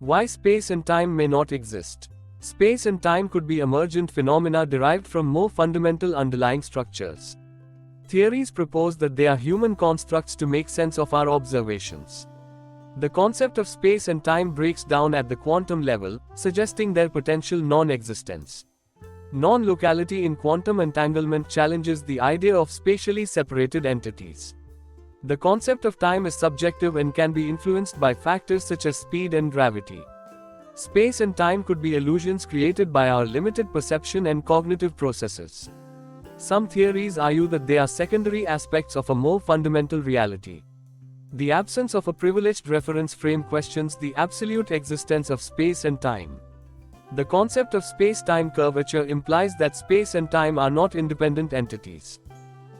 Why space and time may not exist. Space and time could be emergent phenomena derived from more fundamental underlying structures. Theories propose that they are human constructs to make sense of our observations. The concept of space and time breaks down at the quantum level, suggesting their potential non-existence. Non-locality in quantum entanglement challenges the idea of spatially separated entities. The concept of time is subjective and can be influenced by factors such as speed and gravity. Space and time could be illusions created by our limited perception and cognitive processes. Some theories argue that they are secondary aspects of a more fundamental reality. The absence of a privileged reference frame questions the absolute existence of space and time. The concept of space-time curvature implies that space and time are not independent entities.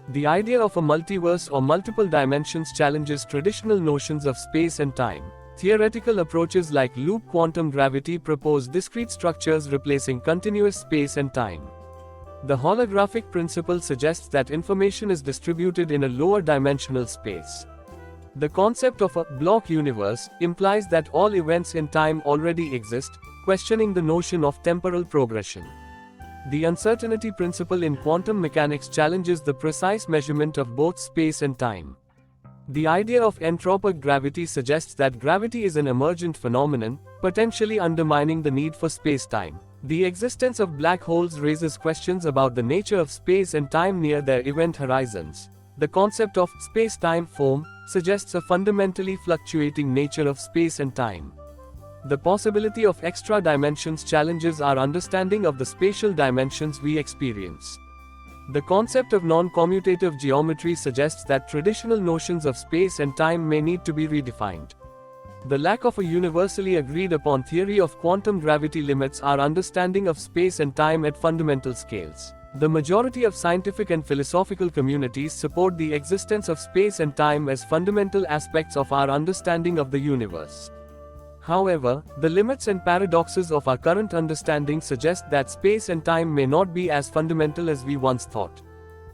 The idea of a multiverse or multiple dimensions challenges traditional notions of space and time. Theoretical approaches like loop quantum gravity propose discrete structures replacing continuous space and time. The holographic principle suggests that information is distributed in a lower dimensional space. The concept of a block universe implies that all events in time already exist, questioning the notion of temporal progression. The uncertainty principle in quantum mechanics challenges the precise measurement of both space and time. The idea of entropic gravity suggests that gravity is an emergent phenomenon, potentially undermining the need for space-time. The existence of black holes raises questions about the nature of space and time near their event horizons. The concept of space-time foam suggests a fundamentally fluctuating nature of space and time. The possibility of extra dimensions challenges our understanding of the spatial dimensions we experience. The concept of non-commutative geometry suggests that traditional notions of space and time may need to be redefined. The lack of a universally agreed upon theory of quantum gravity limits our understanding of space and time at fundamental scales. The majority of scientific and philosophical communities support the existence of space and time as fundamental aspects of our understanding of the universe. However, the limits and paradoxes of our current understanding suggest that space and time may not be as fundamental as we once thought.